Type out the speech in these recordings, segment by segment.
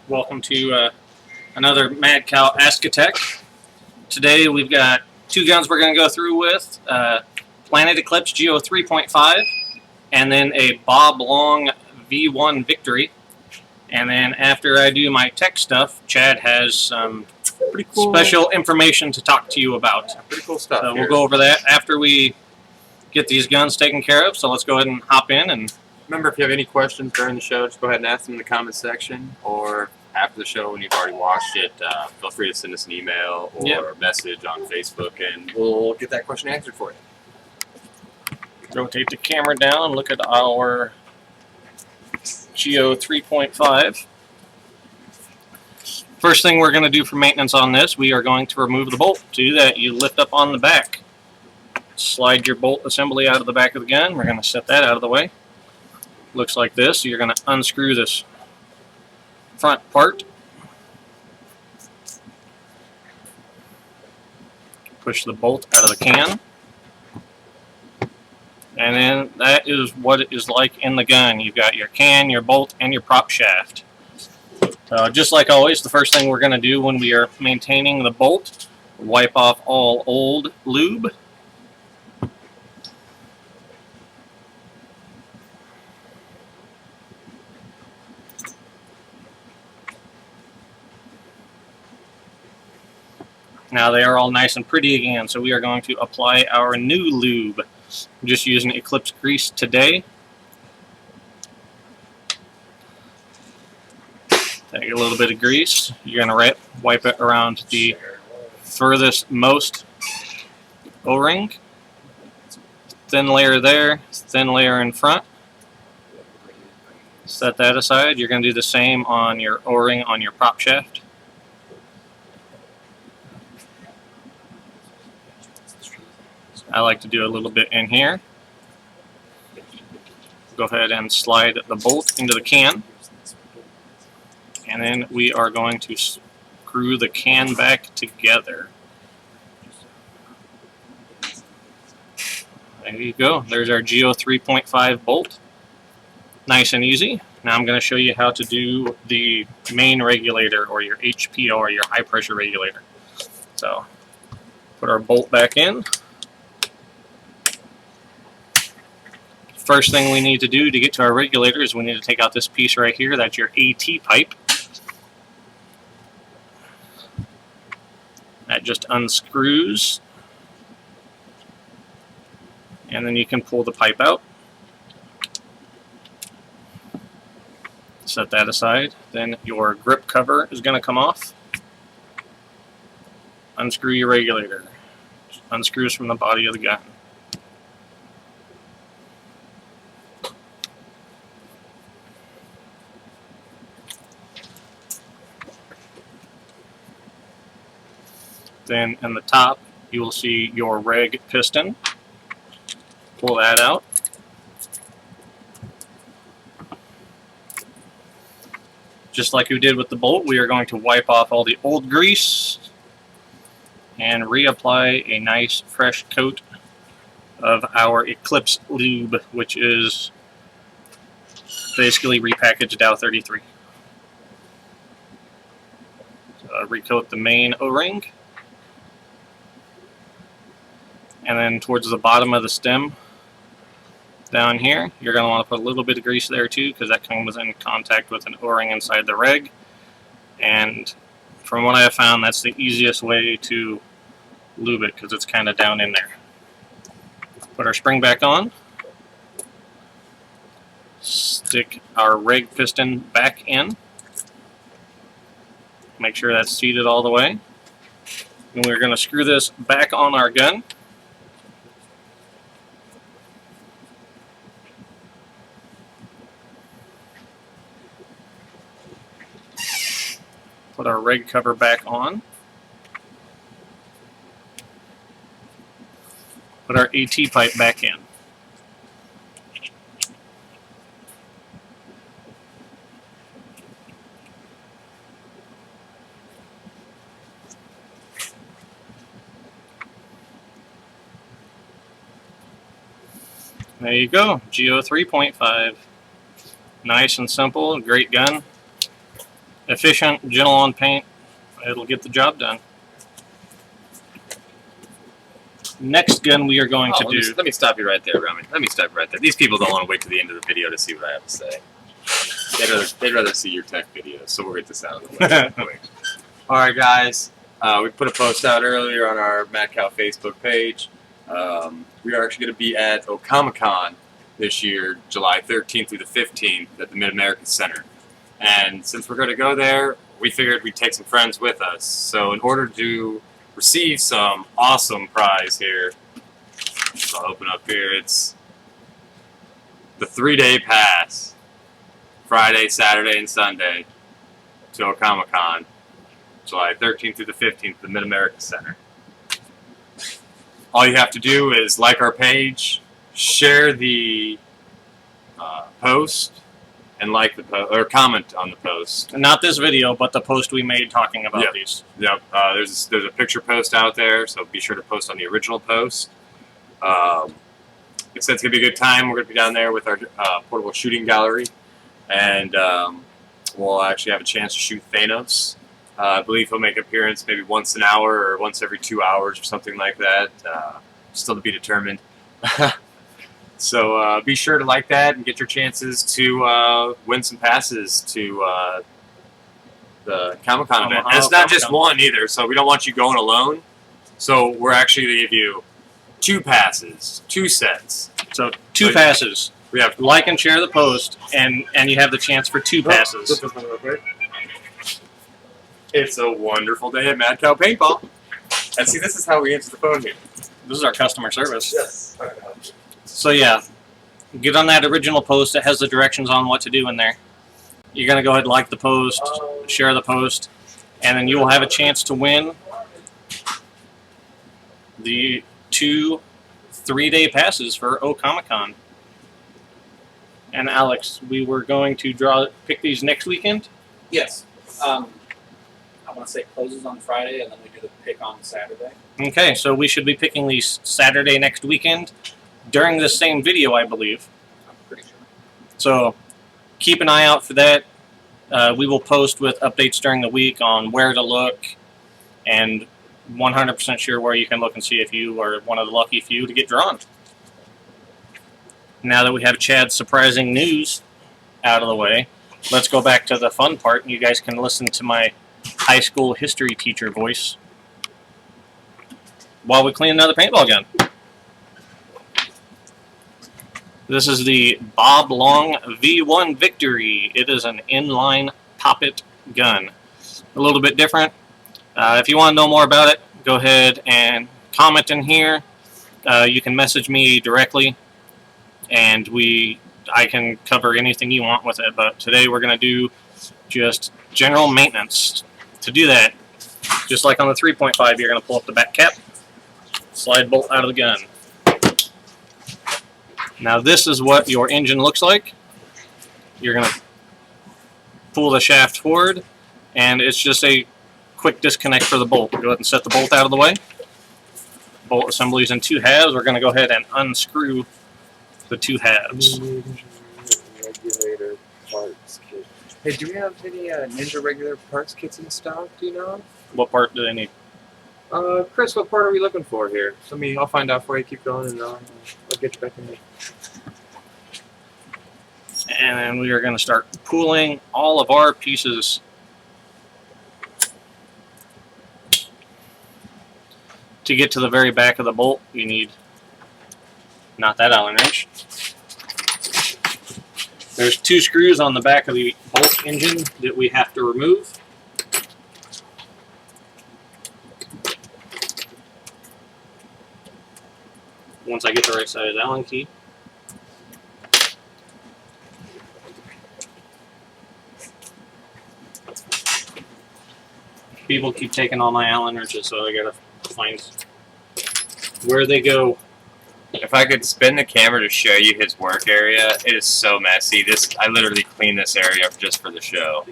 Welcome to another Mad Cow Ask a Tech. Today we've got two guns we're going to go through with. Planet Eclipse Geo 3.5 and then a Bob Long V1 Victory. And then after I do my tech stuff, Chad has some pretty cool special information to talk to you about. Pretty cool stuff. So we'll go over that after we get these guns taken care of. So let's go ahead and hop in. And remember, if you have any questions during the show, just go ahead and ask them in the comments section, or after the show when you've already watched it, feel free to send us an email or a message on Facebook, and we'll get that question answered for you. Rotate the camera down, look at our Geo 3.5. First thing we're going to do for maintenance on this, we are going to remove the bolt. To do that, you lift up on the back. Slide your bolt assembly out of the back of the gun. We're going to set that out of the way. Looks like this. You're going to unscrew this front part. Push the bolt out of the can. And then that is what it is like in the gun. You've got your can, your bolt, and your prop shaft. Just like always, the first thing we're going to do when we are maintaining the bolt, wipe off all old lube. Now they are all nice and pretty again, so we are going to apply our new lube. I'm just using Eclipse grease today. Take a little bit of grease. You're going to wipe it around the furthest most O-ring. Thin layer there, thin layer in front. Set that aside. You're going to do the same on your O-ring on your prop shaft. I like to do a little bit in here. Go ahead and slide the bolt into the can. And then we are going to screw the can back together. There you go. There's our Geo 3.5 bolt. Nice and easy. Now I'm going to show you how to do the main regulator, or your HPO, or your high pressure regulator. So put our bolt back in. First thing we need to do to get to our regulator is we need to take out this piece right here. That's your AT pipe. That just unscrews. And then you can pull the pipe out. Set that aside. Then your grip cover is going to come off. Unscrew your regulator. Unscrews from the body of the gun. Then in the top, you will see your reg piston. Pull that out. Just like we did with the bolt, we are going to wipe off all the old grease and reapply a nice fresh coat of our Eclipse lube, which is basically repackaged Dow 33. So recoat the main O-ring. And then towards the bottom of the stem, down here, you're going to want to put a little bit of grease there too, because that comes in contact with an O-ring inside the reg. And from what I have found, that's the easiest way to lube it, because it's kind of down in there. Put our spring back on. Stick our reg piston back in. Make sure that's seated all the way. And we're going to screw this back on our gun. Put our reg cover back on. Put our AT pipe back in. There you go, Geo 3.5. Nice and simple, great gun. efficient, gentle on paint. It'll get the job done. Next gun we are going to do. Let me stop you right there, Romy. Let me stop you right there. These people don't want to wait to the end of the video to see what I have to say. They'd rather see your tech videos, so we'll get this out of the way real quick. Alright, guys. We put a post out earlier on our Mad Cow Facebook page. We are actually going to be at Okamacon this year, July 13th through the 15th at the Mid-American Center. And since we're going to go there, we figured we'd take some friends with us. So in order to receive some awesome prize here, so I'll open up here, it's the 3-day pass, Friday, Saturday, and Sunday to Okamacon, July 13th through the 15th at the Mid-American Center. All you have to do is like our page, share the post, and like the or comment on the post. Not this video, but the post we made talking about these. Yep. There's a picture post out there, so be sure to post on the original post. It said it's gonna be a good time. We're gonna be down there with our portable shooting gallery, and we'll actually have a chance to shoot Thanos. I believe he'll make an appearance maybe once an hour or once every 2 hours or something like that. Still to be determined. So be sure to like that and get your chances to win some passes to the Comic-Con event. And it's not just one either, so we don't want you going alone. So we're actually going to give you 2 passes, 2 sets. So 2 passes. We have like and share the post, and you have the chance for 2 passes. It's a wonderful day at Mad Cow Paintball. And see, this is how we answer the phone here. This is our customer service. Yes. So yeah, get on that original post. It has the directions on what to do in there. You're going to go ahead and like the post, share the post, and then you will have a chance to win the 2 3-day passes for Okamacon. And Alex, we were going to pick these next weekend? Yes. I want to say it closes on Friday, and then we do the pick on Saturday. Okay, so we should be picking these Saturday next weekend during this same video, I believe. I'm pretty sure. So keep an eye out for that. We will post with updates during the week on where to look, and 100% sure where you can look and see if you are one of the lucky few to get drawn. Now that we have Chad's surprising news out of the way, let's go back to the fun part, and you guys can listen to my high school history teacher voice while we clean another paintball gun. This is the Bob Long V1 Victory. It is an inline poppet gun. A little bit different. If you want to know more about it, go ahead and comment in here. You can message me directly, and I can cover anything you want with it. But today we're going to do just general maintenance. To do that, just like on the 3.5, you're going to pull up the back cap, slide bolt out of the gun. Now this is what your engine looks like. You're going to pull the shaft forward, and it's just a quick disconnect for the bolt. Go ahead and set the bolt out of the way. Bolt assembly is in 2 halves. We're going to go ahead and unscrew the 2 halves. Regulator parts kit. Hey, do we have any Ninja regular parts kits in stock? Do you know? What part do they need? Chris, what part are we looking for here? I'll find out for you. Keep going, and I'll get you back in there. And then we are going to start pulling all of our pieces to get to the very back of the bolt. You need not that Allen wrench. There's 2 screws on the back of the bolt engine that we have to remove. Once I get the right size Allen key. People keep taking all my Allen wrenches, so I gotta find where they go. If I could spin the camera to show you his work area, it is so messy. I literally cleaned this area up just for the show.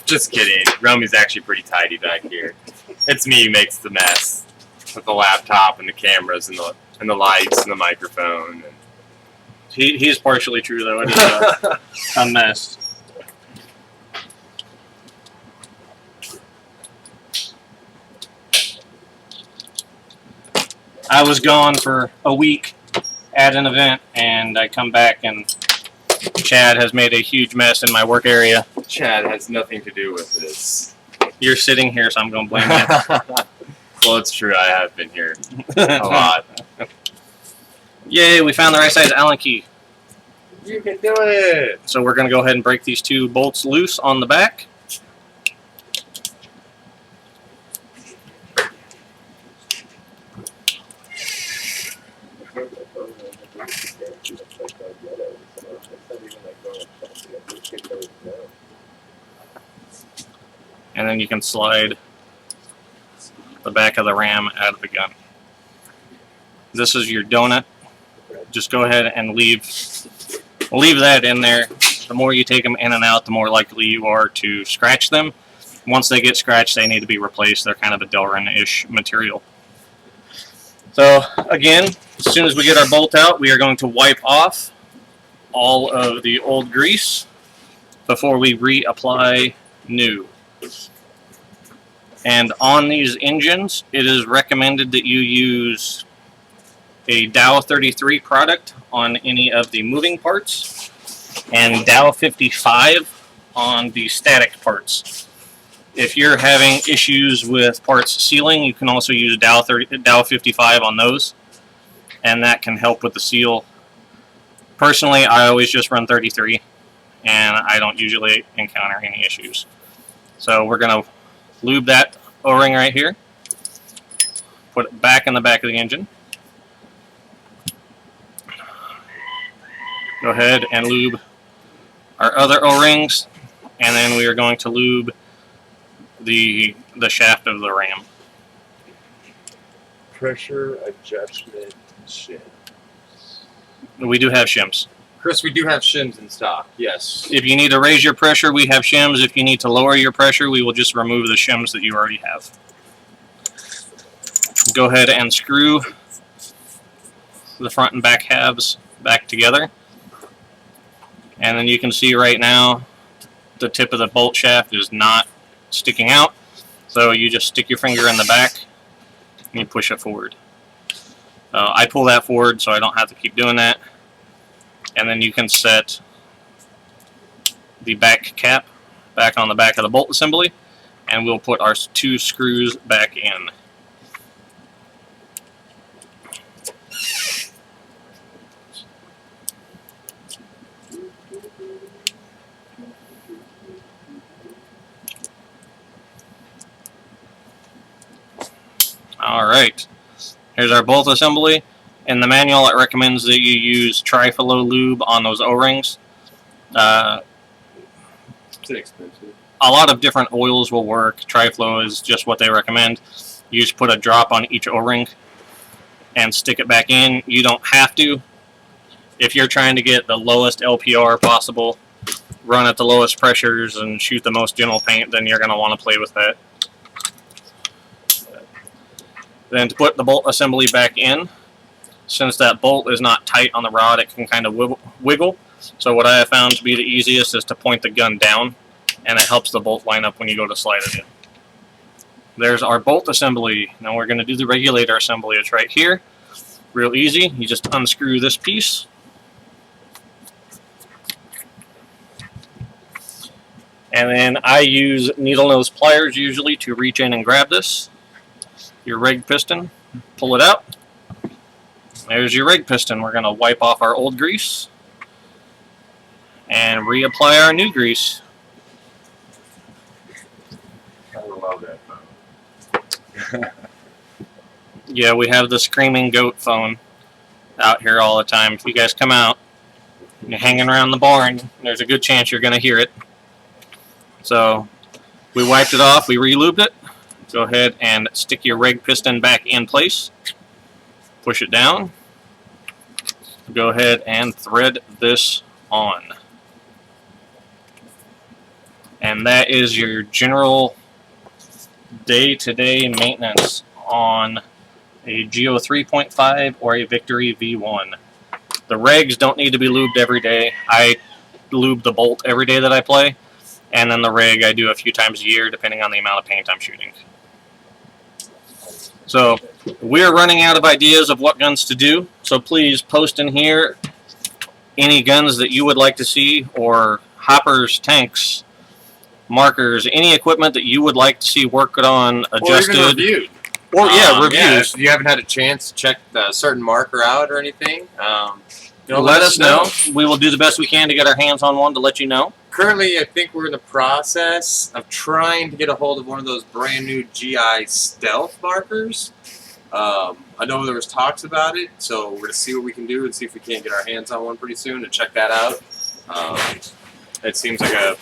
Just kidding. Romy's actually pretty tidy back here. It's me who makes the mess with the laptop and the cameras and the lights and the microphone. He's partially true, though. It is a mess. I was gone for a week at an event, and I come back, and Chad has made a huge mess in my work area. Chad has nothing to do with this. You're sitting here, so I'm going to blame you. Well, it's true. I have been here a lot. Yay, we found the right size Allen key. You can do it. So we're going to go ahead and break these two bolts loose on the back. And then you can slide the back of the ram out of the gun. This is your donut. Just go ahead and leave that in there. The more you take them in and out, the more likely you are to scratch them. Once they get scratched, they need to be replaced. They're kind of a Delrin-ish material. So again, as soon as we get our bolt out, we are going to wipe off all of the old grease before we reapply new. And on these engines, it is recommended that you use a Dow 33 product on any of the moving parts and Dow 55 on the static parts. If you're having issues with parts sealing, you can also use Dow 55 on those, and that can help with the seal. Personally, I always just run 33, and I don't usually encounter any issues. So we're going to lube that O-ring right here, put it back in the back of the engine. Go ahead and lube our other O-rings, and then we are going to lube the shaft of the ram. Pressure adjustment shim. We do have shims. Chris, we do have shims in stock. Yes. If you need to raise your pressure, we have shims. If you need to lower your pressure, we will just remove the shims that you already have. Go ahead and screw the front and back halves back together. And then you can see right now the tip of the bolt shaft is not sticking out. So you just stick your finger in the back and you push it forward. I pull that forward so I don't have to keep doing that. And then you can set the back cap back on the back of the bolt assembly, and we'll put our two screws back in. Alright, here's our bolt assembly. In the manual, it recommends that you use Trifalo lube on those O-rings. It's inexpensive. A lot of different oils will work. Trifalo is just what they recommend. You just put a drop on each O-ring and stick it back in. You don't have to. If you're trying to get the lowest LPR possible, run at the lowest pressures, and shoot the most gentle paint, then you're going to want to play with that. Then to put the bolt assembly back in, since that bolt is not tight on the rod, it can kind of wiggle. So what I have found to be the easiest is to point the gun down, and it helps the bolt line up when you go to slide it in. There's our bolt assembly. Now we're going to do the regulator assembly. It's right here. Real easy. You just unscrew this piece. And then I use needle nose pliers usually to reach in and grab this. Your reg piston. Pull it out. There's your reg piston. We're going to wipe off our old grease and reapply our new grease. I love that phone. Yeah, we have the screaming goat phone out here all the time. If you guys come out and you're hanging around the barn, there's a good chance you're going to hear it. So we wiped it off, we re-lubed it. Go ahead and stick your reg piston back in place. Push it down. Go ahead and thread this on. And that is your general day-to-day maintenance on a Geo 3.5 or a Victory V1. The regs don't need to be lubed every day. I lube the bolt every day that I play, and then the rig I do a few times a year, depending on the amount of paint I'm shooting. So we're running out of ideas of what guns to do, so please post in here any guns that you would like to see, or hoppers, tanks, markers, any equipment that you would like to see worked on, adjusted. Or even reviewed. Or, reviews. Yeah, if you haven't had a chance to check a certain marker out or anything, let us know. We will do the best we can to get our hands on one to let you know. Currently, I think we're in the process of trying to get a hold of one of those brand new GI stealth markers. I know there was talks about it, so we're going to see what we can do and see if we can't get our hands on one pretty soon and check that out. It seems like a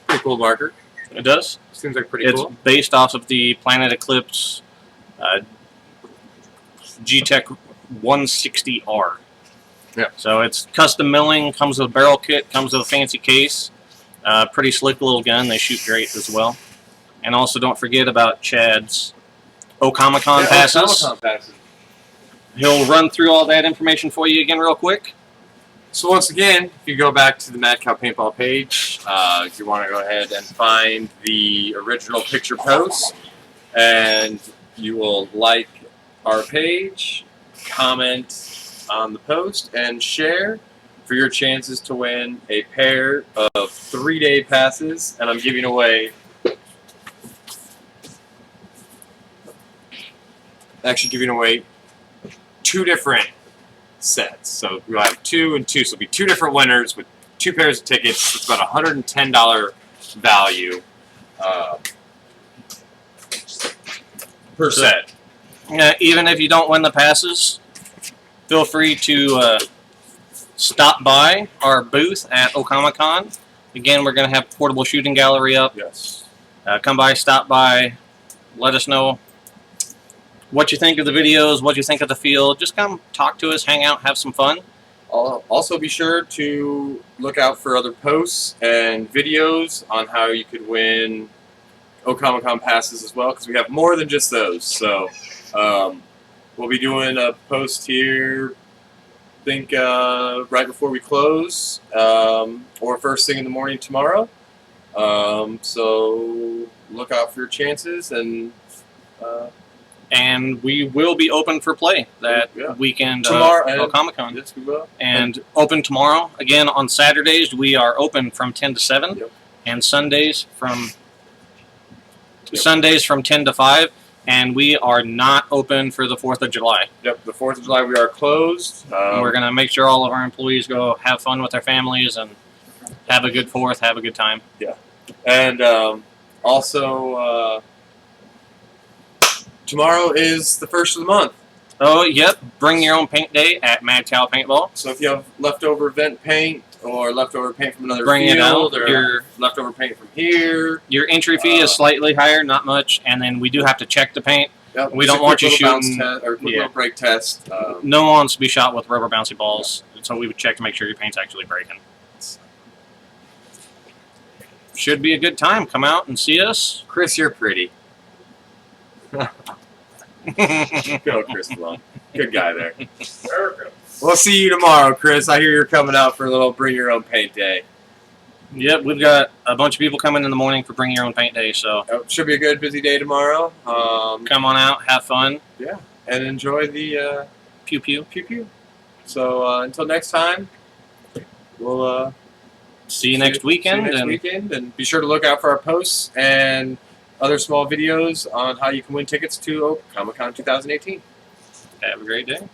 pretty cool marker. It does. Seems like pretty cool. It's based off of the Planet Eclipse G-Tech 160R. Yeah. So it's custom milling, comes with a barrel kit, comes with a fancy case. Pretty slick little gun. They shoot great as well. And also don't forget about Chad's Okamicon passes. Okamicon passes. He'll run through all that information for you again real quick. So once again, if you go back to the Mad Cow Paintball page, if you want to go ahead and find the original picture post, and you will like our page, comment on the post, and share for your chances to win a pair of 3-day passes. And I'm giving away, actually 2 different sets. So we'll have 2 and 2, so it'll be 2 different winners with 2 pairs of tickets. It's about $110 value per set. Even if you don't win the passes, feel free to stop by our booth at Okamicon. Again, we're going to have portable shooting gallery up. Yes. Come by, stop by, let us know what you think of the videos, what you think of the field. Just come talk to us, hang out, have some fun. Also be sure to look out for other posts and videos on how you could win Okamicon passes as well, because we have more than just those. So we'll be doing a post here, I think right before we close, or first thing in the morning tomorrow. So look out for your chances, and we will be open for play that weekend tomorrow at Okamicon. Yes, we will. And open tomorrow. Again, on Saturdays, we are open from 10 to 7, and Sundays from 10 to 5. And we are not open for the 4th of July. Yep, the 4th of July we are closed. We're going to make sure all of our employees go have fun with their families and have a good 4th, have a good time. Yeah. And also, tomorrow is the 1st of the month. Oh, yep. Bring your own paint day at Mad Cow Paintball. So if you have leftover vent paint or leftover paint from another Bring it out. field, or leftover paint from here. Your entry fee is slightly higher, not much, and then we do have to check the paint. Yep, we don't want you shooting. Or quick little break test. No one wants to be shot with rubber bouncy balls, so we would check to make sure your paint's actually breaking. Should be a good time. Come out and see us. Chris, you're pretty. Go, Chris Malone. Good guy there. We'll see you tomorrow, Chris. I hear you're coming out for a little bring your own paint day. Yep, we've got a bunch of people coming in the morning for bring your own paint day, so should be a good busy day tomorrow. Come on out, have fun. Yeah, and enjoy the pew pew. Pew pew. So until next time, we'll see you next weekend. And be sure to look out for our posts and other small videos on how you can win tickets to Okamicon 2018. Have a great day.